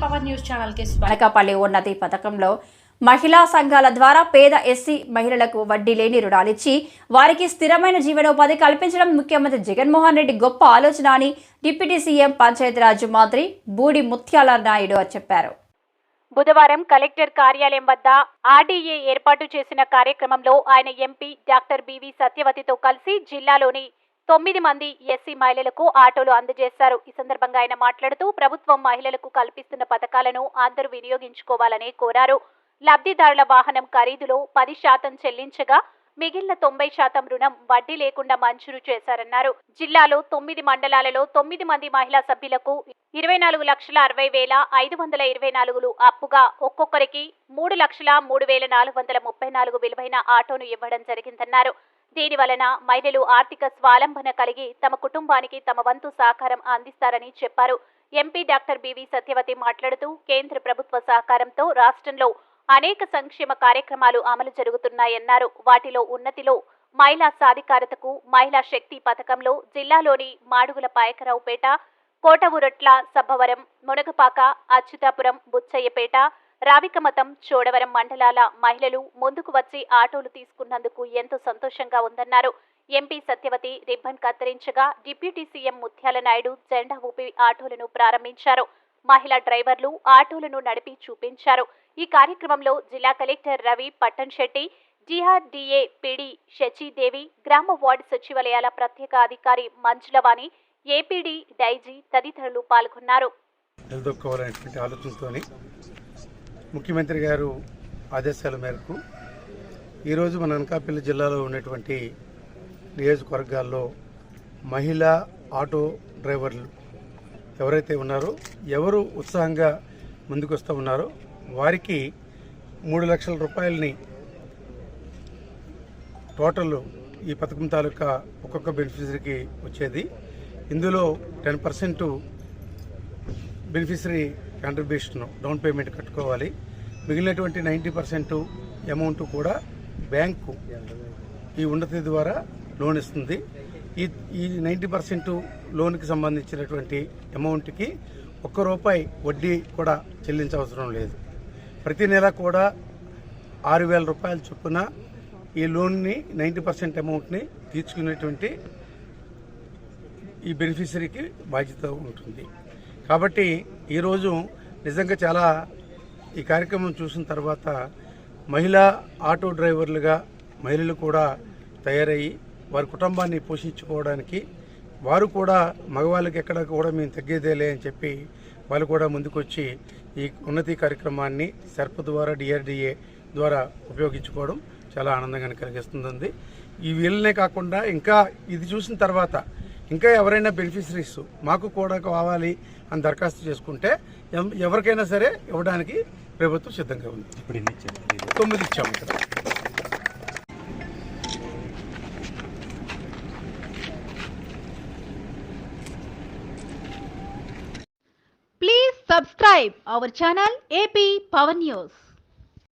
Power news channel కి అనకాపల్లి ఉన్నతి పథకంలో మహిళా సంఘాల ద్వారా పేద ఎస్సీ మహిళలకు వడ్డీ లేని రుణాలిచ్చి వారికి స్థిరమైన జీవనోపాధి కల్పించడం ముఖ్యమంత్రి జగన్మోహన్ రెడ్డి గొప్ప ఆలోచన అని డిప్యూటీ సీఎం పంచాయతీరాజ్ మంత్రి బూడి ముత్యాల నాయుడు చెప్పారు. బుధవారం కలెక్టర్ కార్యాలయం వద్ద ఆర్డీఏ ఏర్పాటు చేసిన కార్యక్రమంలో ఆయన ఎంపీ డాక్టర్ బివి సత్యవతితో కలిసి జిల్లాలోని 9 మంది ఎస్సీ మహిళలకు ఆటోలు అందజేశారు. ఈ సందర్భంగా ఆయన మాట్లాడుతూ ప్రభుత్వం మహిళలకు కల్పిస్తున్న పథకాలను అందరూ వినియోగించుకోవాలని కోరారు. లబ్ధిదారుల వాహనం ఖరీదులో 10% చెల్లించగా మిగిలిన 90% రుణం వడ్డీ లేకుండా మంజూరు చేశారన్నారు. జిల్లాలో 9 మండలాలలో 9 మంది మహిళా సభ్యులకు 24,60,524 అప్పుగా ఒక్కొక్కరికి 3,03,434 విలువైన ఆటోను ఇవ్వడం జరిగిందన్నారు. దీని వలన మహిళలు ఆర్థిక స్వావలంబన కలిగి తమ కుటుంబానికి తమ వంతు సహకారం అందిస్తారని చెప్పారు. ఎంపీ డాక్టర్ బివి సత్యవతి మాట్లాడుతూ కేంద్ర ప్రభుత్వ సహకారంతో రాష్ట్రంలో అనేక సంక్షేమ కార్యక్రమాలు అమలు జరుగుతున్నాయన్నారు. వాటిలో ఉన్నతిలో మహిళా సాధికారతకు మహిళా శక్తి పథకంలో జిల్లాలోని మాడుగుల పాయకరావుపేట, కోటవురట్ల, సబ్బవరం, మునగపాక, అచ్యుతాపురం, బుచ్చయ్యపేట, రావికమతం, చోడవరం మండలాల మహిళలు ముందుకు వచ్చి ఆటోలు తీసుకున్నందుకు ఎంతో సంతోషంగా ఉందన్నారు. ఎంపీ సత్యవతి రిబ్బన్ కత్తిరించగా డిప్యూటీ సీఎం ముత్యాల నాయుడు జెండా ఊపి ఆటోలను ప్రారంభించారు. మహిళా డ్రైవర్లు ఆటోలను నడిపి చూపించారు. ఈ కార్యక్రమంలో జిల్లా కలెక్టర్ రవి పట్టణ్ శెట్టి, జీఆర్డీఏ పీడీ శచీదేవి, గ్రామ వార్డు సచివాలయాల ప్రత్యేక అధికారి మంజులవాణి, ఏపీడీ డైజీ తదితరులు పాల్గొన్నారు. ముఖ్యమంత్రి గారు ఆదేశాల మేరకు ఈరోజు మన అనకాపల్లి జిల్లాలో ఉన్నటువంటి నియోజకవర్గాల్లో మహిళా ఆటో డ్రైవర్లు ఎవరైతే ఉన్నారో, ఎవరు ఉత్సాహంగా ముందుకు వస్తూ ఉన్నారో వారికి 3 లక్షల రూపాయలని టోటల్ ఈ పథకం తాలూకా ఒక్కొక్క బెనిఫిషరీకి వచ్చేది. ఇందులో 10% బెనిఫిషరీ కాంట్రిబ్యూషన్ డౌన్ పేమెంట్ కట్టుకోవాలి. మిగిలినటువంటి 90% అమౌంట్ కూడా బ్యాంకు ఈ ఉన్నతి ద్వారా లోన్ ఇస్తుంది. ఈ 90% లోన్కి సంబంధించినటువంటి అమౌంట్కి ₹1 వడ్డీ కూడా చెల్లించవసరం లేదు. ప్రతి నెల కూడా ₹6,000 చొప్పున ఈ లోన్ని 90% అమౌంట్ని తీర్చుకునేటువంటి ఈ బెనిఫిషరీకి బాధ్యత ఉంటుంది. కాబట్టి ఈరోజు నిజంగా చాలా ఈ కార్యక్రమం చూసిన తర్వాత మహిళా ఆటో డ్రైవర్లుగా మహిళలు కూడా తయారయ్యి వారి కుటుంబాన్ని పోషించుకోవడానికి వారు కూడా మగవాళ్ళకి ఎక్కడ కూడా మేము తగ్గేదేలే అని చెప్పి వాళ్ళు కూడా ముందుకొచ్చి ఈ ఉన్నతి కార్యక్రమాన్ని సెర్ప్ ద్వారా డిఆర్డీఏ ద్వారా ఉపయోగించుకోవడం చాలా ఆనందంగా కలిగిస్తుంది. ఈ వీళ్ళనే కాకుండా ఇంకా ఇది చూసిన తర్వాత ఇంకా ఎవరైనా బెనిఫిషరీస్ మాకు కూడా కావాలి అని దరఖాస్తు చేసుకుంటే ఎవరికైనా సరే ఇవ్వడానికి ప్రభుత్వం సిద్ధంగా ఉంది. 9 ఇచ్చాము ఇక్కడ. Please subscribe our channel AP Power News.